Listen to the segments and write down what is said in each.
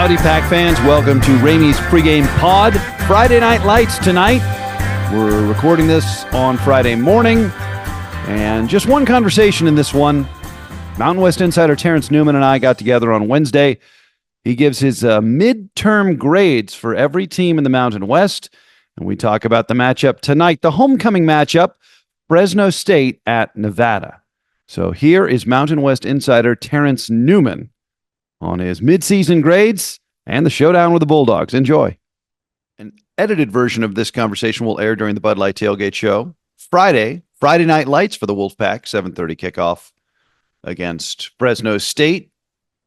Howdy, Pack fans. Welcome to Ramey's Pregame Pod. Friday Night Lights tonight. We're recording this on Friday morning. And just one conversation in this one. Mountain West Insider Terrence Newman and I got together on Wednesday. He gives his midterm grades for every team in the Mountain West. And we talk about the matchup tonight, the homecoming matchup, Fresno State at Nevada. So here is Mountain West Insider Terrence Newman on his midseason grades and the showdown with the Bulldogs. Enjoy. An edited version of this conversation will air during the Bud Light Tailgate Show Friday Night Lights for the Wolfpack, 7:30 kickoff against Fresno State.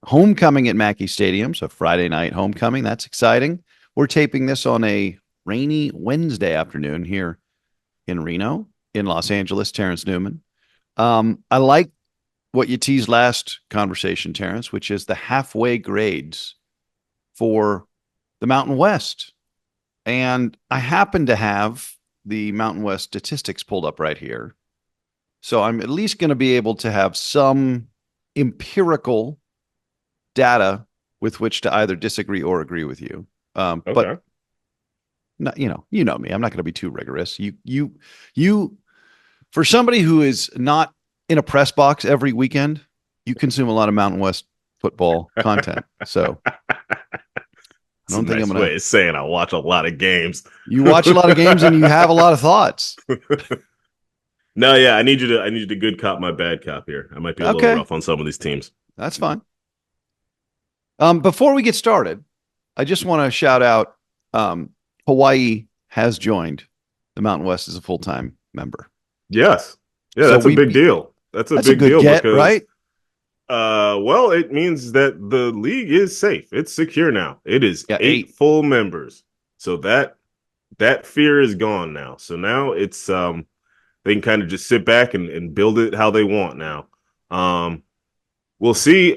Homecoming at Mackey Stadium, so Friday night homecoming. That's exciting. We're taping this on a rainy Wednesday afternoon here in Reno, in Los Angeles. Terrence Newman. I like what you teased last conversation, Terrence, which is the halfway grades for the Mountain West. And I happen to have the Mountain West statistics pulled up right here. So I'm at least going to be able to have some empirical data with which to either disagree or agree with you. Okay. But not, you know me. I'm not going to be too rigorous. You, for somebody who is not in a press box every weekend, you consume a lot of Mountain West football content. So I don't think I'm going to saying I watch a lot of games. You watch a lot of games and you have a lot of thoughts. No, yeah, I need you to good cop my bad cop here. I might be a little rough on some of these teams. That's fine. Before we get started, I just want to shout out Hawaii has joined the Mountain West as a full-time member. Yes. Yeah, so that's a big deal. That's a big deal because, right? Well, it means that the league is safe. It's secure now. It is 8 full members. So that fear is gone now. So now it's they can kind of just sit back and build it how they want now. We'll see.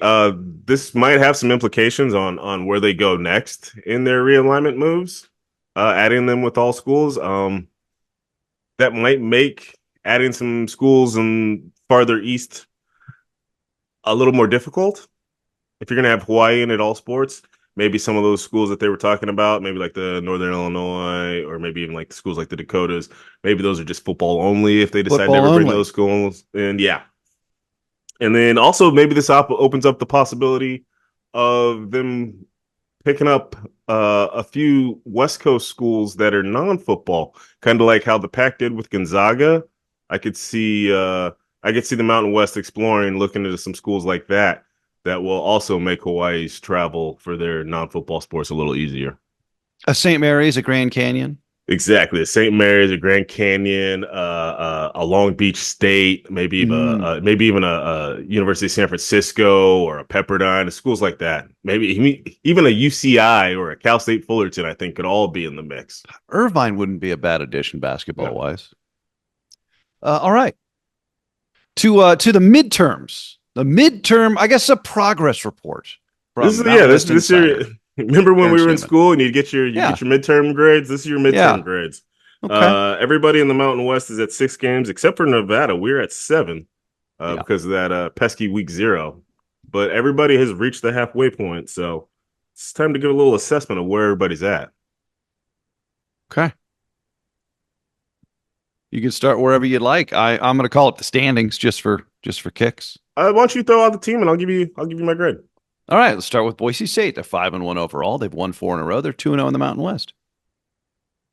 This might have some implications on where they go next in their realignment moves, adding them with all schools. That might make adding some schools in farther east a little more difficult. If you're going to have Hawaii in at all sports, maybe some of those schools that they were talking about, maybe like the Northern Illinois, or maybe even like schools like the Dakotas, maybe those are just football only if they decide to never bring those schools. And yeah. And then also maybe this opens up the possibility of them picking up a few West Coast schools that are non-football, kind of like how the Pac did with Gonzaga. I could see the Mountain West exploring, looking into some schools like that will also make Hawaii's travel for their non-football sports a little easier. A St. Mary's, a Grand Canyon. Exactly. A St. Mary's, a Grand Canyon, a Long Beach State, maybe even a University of San Francisco or a Pepperdine, schools like that. Maybe even a UCI or a Cal State Fullerton, I think, could all be in the mix. Irvine wouldn't be a bad addition basketball-wise. All right. To the midterms. The midterm, I guess, a progress report. This year. Remember when we were in school and you'd get your midterm grades? This is your midterm grades. Okay. Everybody in the Mountain West is at 6 games, except for Nevada. We're at 7 because of that pesky week 0. But everybody has reached the halfway point, so it's time to give a little assessment of where everybody's at. Okay. You can start wherever you'd like. I'm going to call up the standings just for kicks. Why don't you throw out the team and I'll give you my grade. All right, let's start with Boise State. They're 5-1 overall. They've won 4 in a row. They're 2-0 in the Mountain West.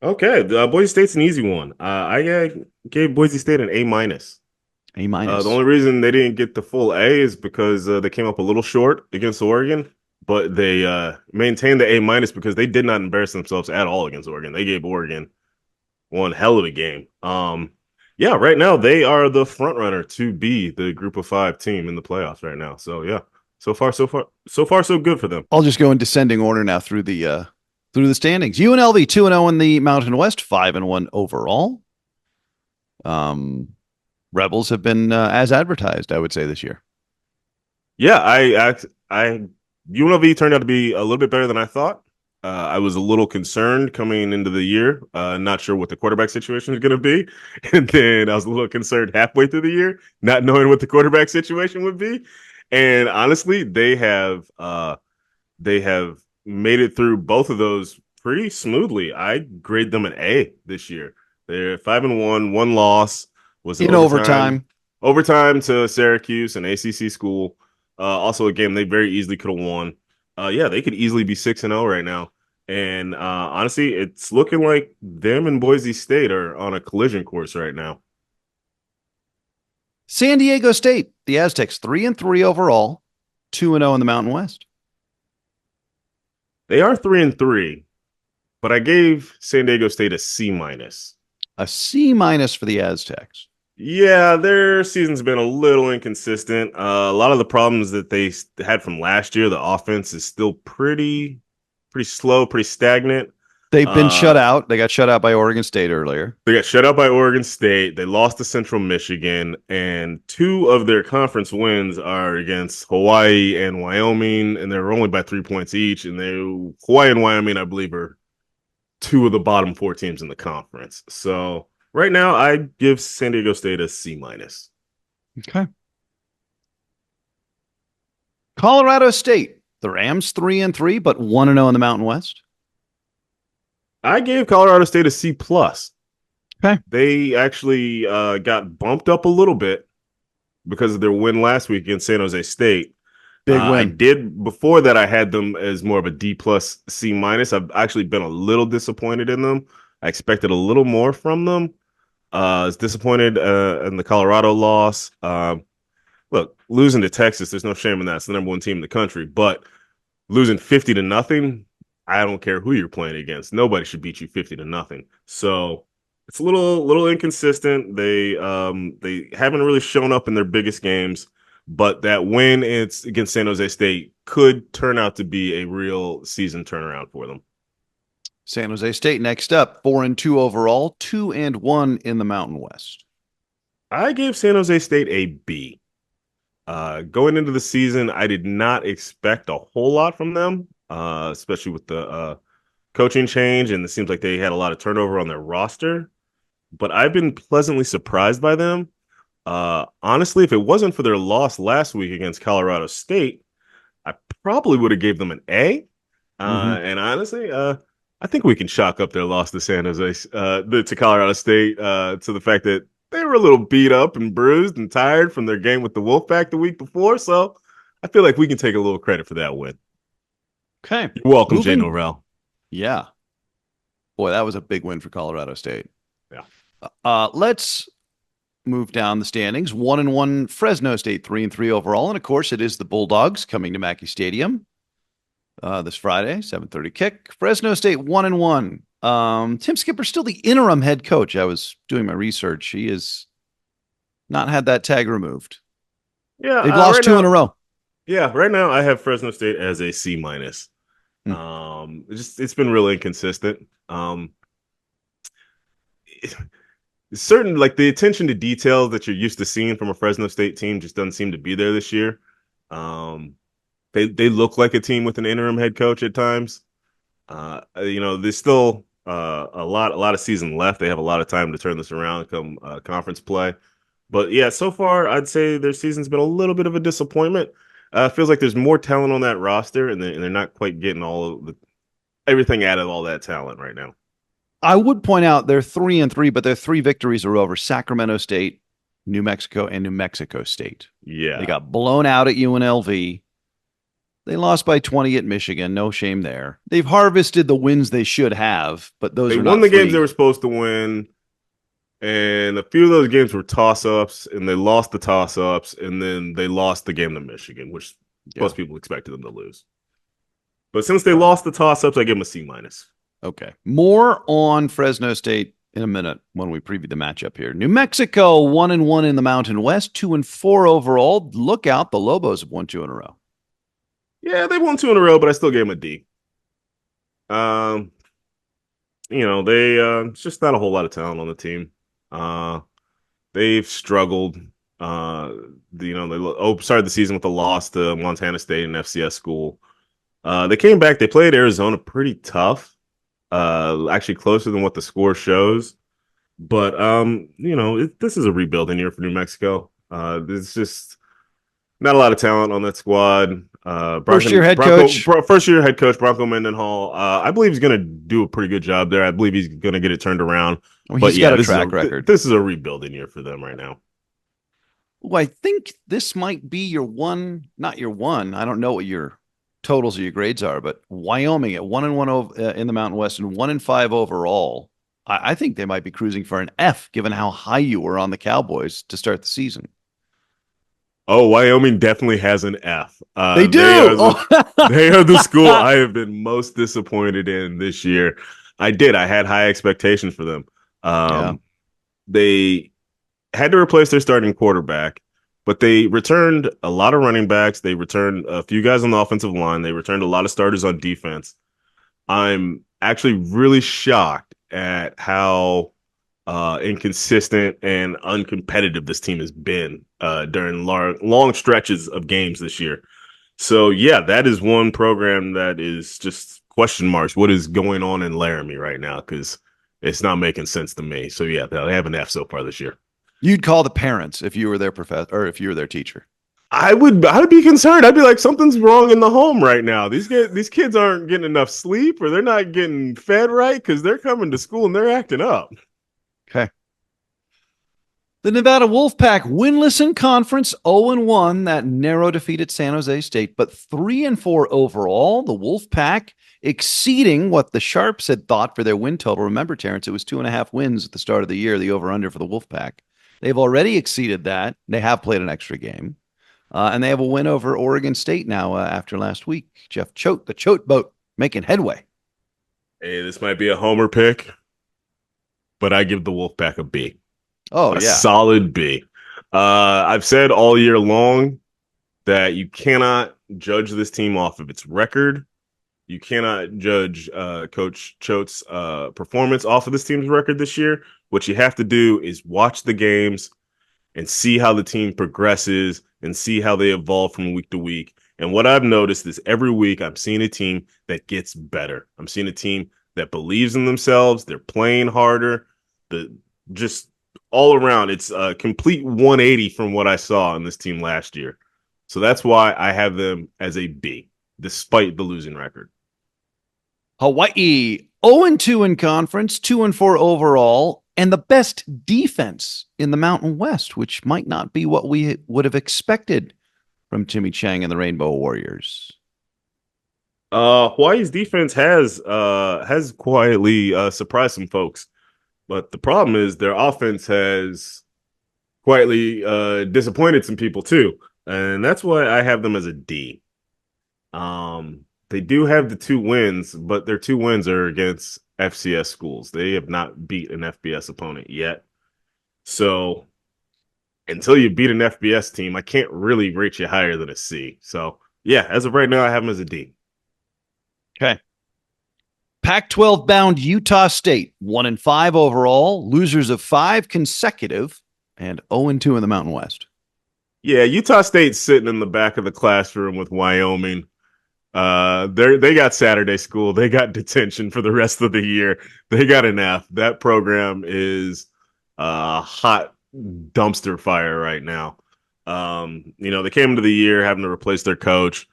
Okay, Boise State's an easy one. I gave Boise State an A-. A-. The only reason they didn't get the full A is because they came up a little short against Oregon, but they maintained the A- because they did not embarrass themselves at all against Oregon. They gave Oregon one hell of a game. Right now they are the front runner to be the Group of 5 team in the playoffs right now. So yeah, so far so good for them. I'll just go in descending order now through the standings. UNLV 2-0 in the Mountain West, 5-1 overall. Rebels have been as advertised, I would say, this year. Yeah, UNLV turned out to be a little bit better than I thought. I was a little concerned coming into the year, not sure what the quarterback situation is going to be. And then I was a little concerned halfway through the year, not knowing what the quarterback situation would be. And honestly, they have made it through both of those pretty smoothly. I grade them an A this year. They're 5-1, one loss was in overtime. Overtime to Syracuse, an ACC school. Also a game they very easily could have won. Yeah, they could easily be 6-0 right now. And honestly, it's looking like them and Boise State are on a collision course right now. San Diego State, the Aztecs, 3-3 overall, 2-0 in the Mountain West. They are 3-3, but I gave San Diego State a C-. A C- for the Aztecs. Yeah, their season's been a little inconsistent. A lot of the problems that they had from last year, the offense is still pretty slow, pretty stagnant. They've been shut out. They got shut out by Oregon State earlier. They got shut out by Oregon State. They lost to Central Michigan, and 2 of their conference wins are against Hawaii and Wyoming, and they're only by 3 points each. And Hawaii and Wyoming, I believe, are 2 of the bottom 4 teams in the conference. So right now, I give San Diego State a C-. Okay. Colorado State, the Rams 3-3, but 1-0 in the Mountain West. I gave Colorado State a C+. Okay. They actually got bumped up a little bit because of their win last week against San Jose State. Big win. Before that, I had them as more of a D+, C-. I've actually been a little disappointed in them. I expected a little more from them. I was disappointed in the Colorado loss. Look, losing to Texas, there's no shame in that. It's the number 1 team in the country. But losing 50-0, I don't care who you're playing against. Nobody should beat you 50-0. So it's a little inconsistent. They haven't really shown up in their biggest games, but that win against San Jose State could turn out to be a real season turnaround for them. San Jose State next up, 4-2 overall, 2-1 in the Mountain West. I gave San Jose State a B. Going into the season, I did not expect a whole lot from them. Especially with the coaching change, and it seems like they had a lot of turnover on their roster. But I've been pleasantly surprised by them. Honestly, if it wasn't for their loss last week against Colorado State, I probably would have gave them an A. And honestly, I think we can chalk up their loss to to Colorado State to the fact that they were a little beat up and bruised and tired from their game with the Wolfpack the week before. So I feel like we can take a little credit for that win. Okay. You're welcome, Jay Norvell. Yeah. Boy, that was a big win for Colorado State. Yeah. Let's move down the standings. 1-1 Fresno State, 3-3 overall. And of course, it is the Bulldogs coming to Mackey Stadium this Friday, 7:30 kick. Fresno State 1-1. Tim Skipper's still the interim head coach. I was doing my research. He has not had that tag removed. Yeah. They've lost 2 in a row. Yeah, right now I have Fresno State as a C-. It's been really inconsistent. Certain, like, the attention to detail that you're used to seeing from a Fresno State team just doesn't seem to be there this year. They look like a team with an interim head coach at times. There's still a lot of season left. They have a lot of time to turn this around come conference play. But yeah, so far I'd say their season's been a little bit of a disappointment. Feels like there's more talent on that roster, and they're not quite getting everything out of all that talent right now. I would point out they're 3-3, but their 3 victories are over Sacramento State, New Mexico, and New Mexico State. Yeah. They got blown out at UNLV. They lost by 20 at Michigan. No shame there. They've harvested the wins they should have, but those they are not won the free. Games they were supposed to win. And a few of those games were toss-ups, and they lost the toss-ups, and then they lost the game to Michigan, which most people expected them to lose. But since they lost the toss-ups, I give them a C-. Okay. More on Fresno State in a minute when we preview the matchup here. New Mexico, 1-1 in the Mountain West, 2-4 overall. Look out, the Lobos have won 2 in a row. Yeah, they won 2 in a row, but I still gave them a D. It's just not a whole lot of talent on the team. They've struggled. They started the season with a loss to Montana State, an FCS school. They came back. They played Arizona pretty tough, actually closer than what the score shows. But this is a rebuilding year for New Mexico. There's just not a lot of talent on that squad. First-year head coach. First-year head coach, Bronco Mendenhall. I believe he's going to do a pretty good job there. I believe he's going to get it turned around. Well, he's got a track record. This is a rebuilding year for them right now. Well, I think this might be your one, not your one. I don't know what your totals or your grades are, but Wyoming at 1-1 in the Mountain West and 1-5 overall. I think they might be cruising for an F, given how high you were on the Cowboys to start the season. Oh, Wyoming definitely has an F. They do. They are the school I have been most disappointed in this year. I had high expectations for them. They had to replace their starting quarterback, but they returned a lot of running backs. They returned a few guys on the offensive line. They returned a lot of starters on defense. I'm actually really shocked at how inconsistent and uncompetitive this team has been during long stretches of games this year. So, yeah, that is one program that is just question marks. What is going on in Laramie right now? Because it's not making sense to me. So, yeah, they have an F so far this year. You'd call the parents if you were their professor or if you were their teacher. I would be concerned. I'd be like, something's wrong in the home right now. These kids aren't getting enough sleep, or they're not getting fed right because they're coming to school and they're acting up. Okay. The Nevada Wolfpack winless in conference, 0-1, that narrow defeat at San Jose State, but 3-4 overall. The Wolfpack exceeding what the Sharps had thought for their win total. Remember, Terrence, it was 2.5 wins at the start of the year, the over-under for the Wolfpack. They've already exceeded that. They have played an extra game. And they have a win over Oregon State now after last week. Jeff Choate, the Choate boat, making headway. Hey, this might be a homer pick, but I give the Wolfpack a B. Oh, a solid B. I've said all year long that you cannot judge this team off of its record. You cannot judge Coach Choate's performance off of this team's record this year. What you have to do is watch the games and see how the team progresses and see how they evolve from week to week. And what I've noticed is every week I'm seeing a team that gets better. I'm seeing a team that believes in themselves. They're playing harder. Just all around, it's a complete 180 from what I saw in this team last year. So that's why I have them as a B, despite the losing record. Hawaii, 0-2 in conference, 2-4 overall, and the best defense in the Mountain West, which might not be what we would have expected from Timmy Chang and the Rainbow Warriors. Hawaii's defense has quietly surprised some folks, but the problem is their offense has quietly disappointed some people too, and that's why I have them as a D. They do have the 2 wins, but their 2 wins are against FCS schools. They have not beat an FBS opponent yet. So until you beat an FBS team, I can't really rate you higher than a C. So, yeah, as of right now, I have them as a D. Okay. Pac-12 bound Utah State, 1-5 overall, losers of 5 consecutive, and 0-2 in the Mountain West. Yeah, Utah State's sitting in the back of the classroom with Wyoming. They got Saturday school. They got detention for the rest of the year. They got an F. That program is a hot dumpster fire right now. They came into the year having to replace their coach.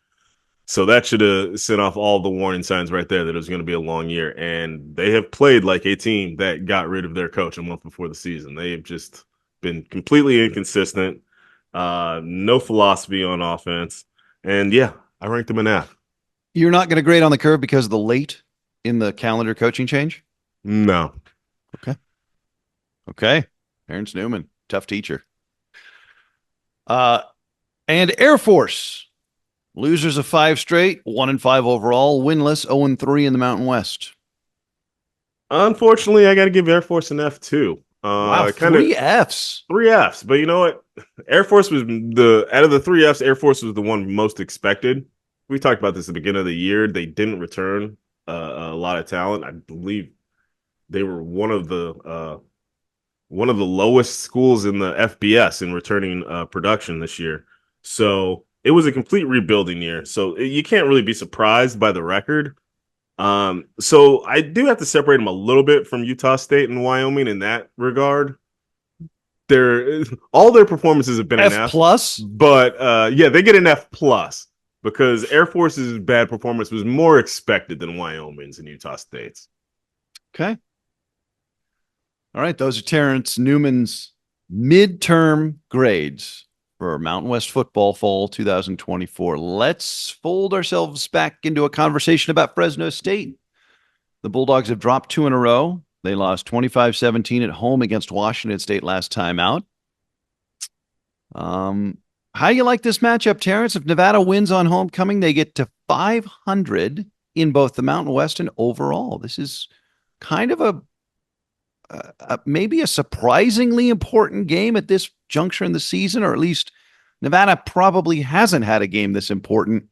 So that should have sent off all the warning signs right there that it was going to be a long year. And they have played like a team that got rid of their coach a month before the season. They've just been completely inconsistent. No philosophy on offense. And yeah, I ranked them an F. You're not going to grade on the curve because of the late in the calendar coaching change? No. Okay. Terrence Newman, tough teacher. And Air Force, losers of 5 straight, 1-5 overall, winless, 0-3 in the Mountain West. Unfortunately, I got to give Air Force an F too. Wow, 3 Fs. 3 Fs. But you know what? Air Force was out of the 3 Fs, Air Force was the one most expected. We talked about this at the beginning of the year. They didn't return a lot of talent. I believe they were one of the lowest schools in the FBS in returning production this year. So it was a complete rebuilding year. So you can't really be surprised by the record. So I do have to separate them a little bit from Utah State and Wyoming in that regard. All their performances have been an F plus, but they get an F plus. because Air Force's bad performance was more expected than Wyoming's and Utah State's. Okay. All right. Those are Terrence Newman's midterm grades for Mountain West football fall 2024. Let's fold ourselves back into a conversation about Fresno State. The Bulldogs have dropped 2 in a row. They lost 25-17 at home against Washington State last time out. How you like this matchup, Terrence? If Nevada wins on homecoming, they get to 500 in both the Mountain West and overall. This is kind of maybe a surprisingly important game at this juncture in the season, or at least Nevada probably hasn't had a game this important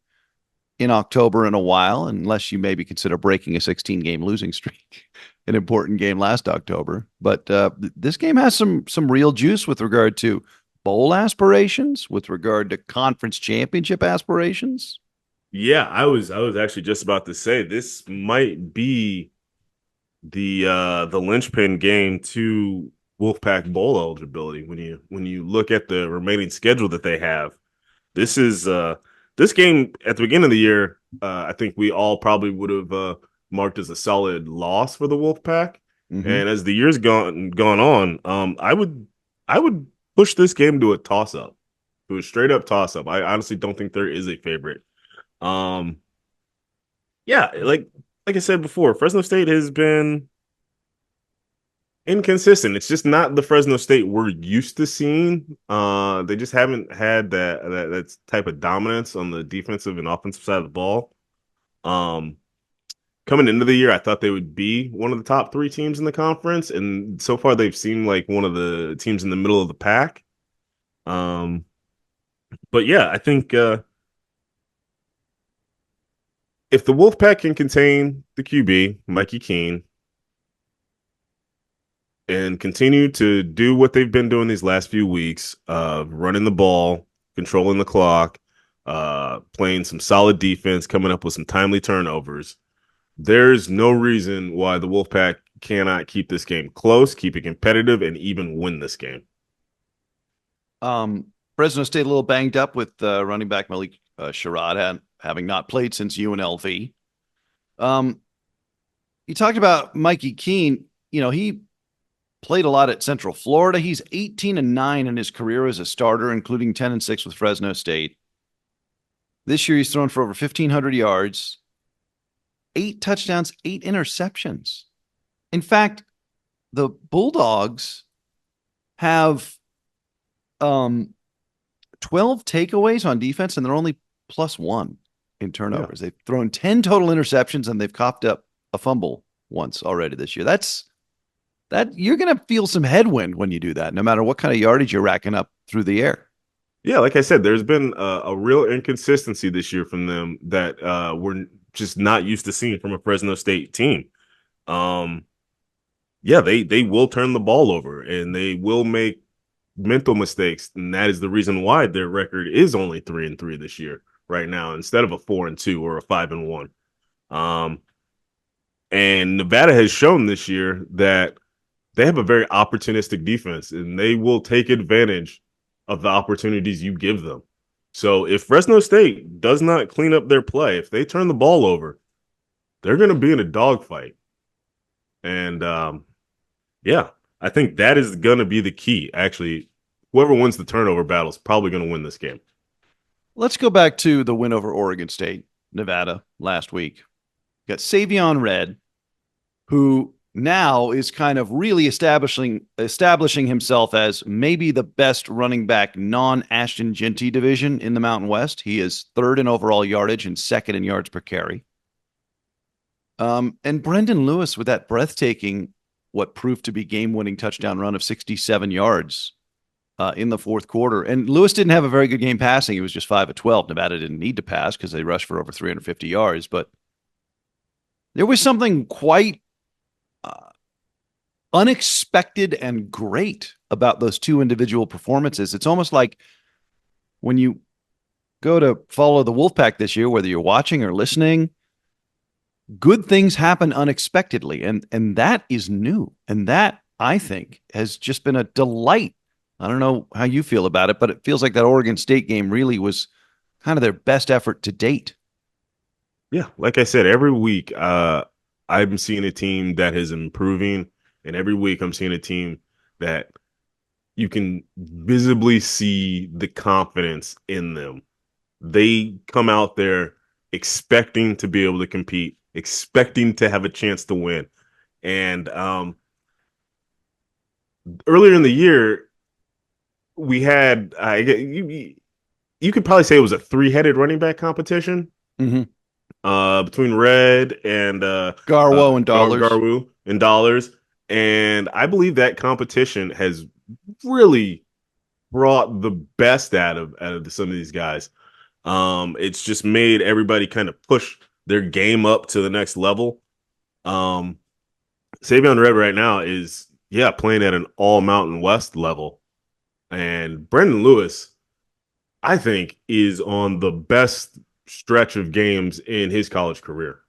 in October in a while, unless you maybe consider breaking a 16-game losing streak, an important game last October. But this game has some real juice with regard to bowl aspirations, with regard to conference championship aspirations. Yeah, I was actually just about to say this might be the linchpin game to Wolfpack Bowl eligibility. When you look at the remaining schedule that they have, this is this game at the beginning of the year. I think we all probably would have marked as a solid loss for the Wolfpack. Mm-hmm. And as the years gone on, I would push this game to a toss up, to a straight up toss up. I honestly don't think there is a favorite. Yeah, like I said before, Fresno State has been inconsistent. It's just not the Fresno State we're used to seeing. They just haven't had that type of dominance on the defensive and offensive side of the ball. Coming into the year, I thought they would be one of the top 3 teams in the conference, and so far they've seemed like one of the teams in the middle of the pack. But yeah, I think if the Wolfpack can contain the QB, Mikey Keene, and continue to do what they've been doing these last few weeks of running the ball, controlling the clock, playing some solid defense, coming up with some timely turnovers, there's no reason why the Wolfpack cannot keep this game close, keep it competitive, and even win this game. Fresno State a little banged up with running back Malik Sherrod having not played since UNLV. You talked about Mikey Keene. You know, he played a lot at Central Florida. He's 18-9 in his career as a starter, including 10-6 with Fresno State. This year, he's thrown for over 1,500 yards, 8 touchdowns, 8 interceptions. In fact, the Bulldogs have 12 takeaways on defense, and they're only +1 in turnovers. Yeah. They've thrown 10 total interceptions, and they've coughed up a fumble once already this year. That you're going to feel some headwind when you do that, no matter what kind of yardage you're racking up through the air. Yeah, like I said, there's been a real inconsistency this year from them that we're just not used to seeing from a Fresno State team. Yeah, they will turn the ball over, and they will make mental mistakes, and that is the reason why their record is only 3-3 this year right now, instead of a 4-2 or a 5-1. And Nevada has shown this year that they have a very opportunistic defense, and they will take advantage of the opportunities you give them. So if Fresno State does not clean up their play, if they turn the ball over, they're going to be in a dogfight. And yeah, I think that is going to be the key. Actually, whoever wins the turnover battle is probably going to win this game. Let's go back to the win over Oregon State, Nevada last week. You got Savion Red, who now is kind of really establishing himself as maybe the best running back non-Ashton Jeanty division in the Mountain West. He is 3rd in overall yardage and 2nd in yards per carry. And Brendan Lewis with that breathtaking, what proved to be game-winning touchdown run of 67 yards in the 4th quarter. And Lewis didn't have a very good game passing. He was just 5 of 12. Nevada didn't need to pass because they rushed for over 350 yards. But there was something quite unexpected and great about those 2 individual performances. It's almost like when you go to follow the Wolfpack this year, whether you're watching or listening, good things happen unexpectedly. And that is new. And that, I think, has just been a delight. I don't know how you feel about it, but it feels like that Oregon State game really was kind of their best effort to date. Yeah, like I said, every week I'm seeing a team that is improving, and every week I'm seeing a team that you can visibly see the confidence in them. They come out there expecting to be able to compete, expecting to have a chance to win. And earlier in the year, we had you could probably say it was a three-headed running back competition. Mm-hmm. Between Red and Garwo and Dollars. Garwu and Dollars. And I believe that competition has really brought the best out of some of these guys. It's just made everybody kind of push their game up to the next level. Savion Red right now is playing at an all Mountain West level. And Brendan Lewis, I think, is on the best stretch of games in his college career.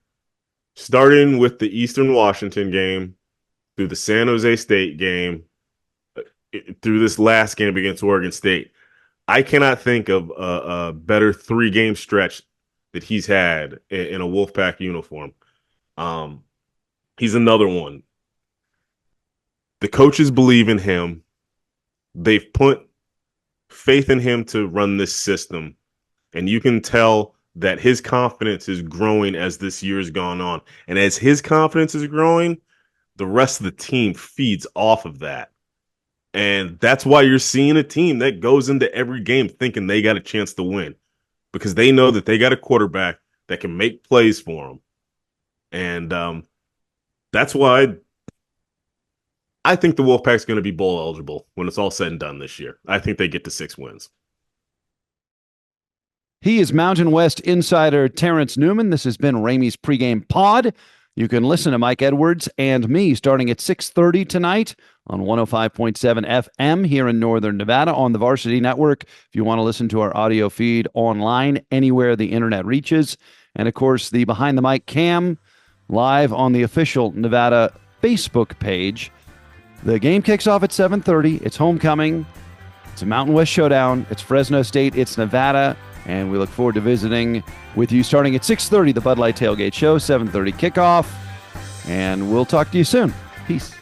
Starting with the Eastern Washington game, through the San Jose State game, through this last game against Oregon State. I cannot think of a better 3-game stretch that he's had in a Wolfpack uniform. He's another one. The coaches believe in him. They've put faith in him to run this system. And you can tell that his confidence is growing as this year has gone on. And as his confidence is growing, the rest of the team feeds off of that. And that's why you're seeing a team that goes into every game thinking they got a chance to win, because they know that they got a quarterback that can make plays for them. And that's why I think the Wolfpack's going to be bowl eligible when it's all said and done this year. I think they get to 6 wins. He is Mountain West Insider Terrence Newman. This has been Ramey's Pregame Pod. You can listen to Mike Edwards and me starting at 6:30 tonight on 105.7 FM here in Northern Nevada on the Varsity Network. If you want to listen to our audio feed online, anywhere the internet reaches. And, of course, the Behind the Mic cam live on the official Nevada Facebook page. The game kicks off at 7:30. It's homecoming. It's a Mountain West showdown. It's Fresno State. It's Nevada. And we look forward to visiting with you starting at 6:30, the Bud Light Tailgate Show, 7:30 kickoff. And we'll talk to you soon. Peace.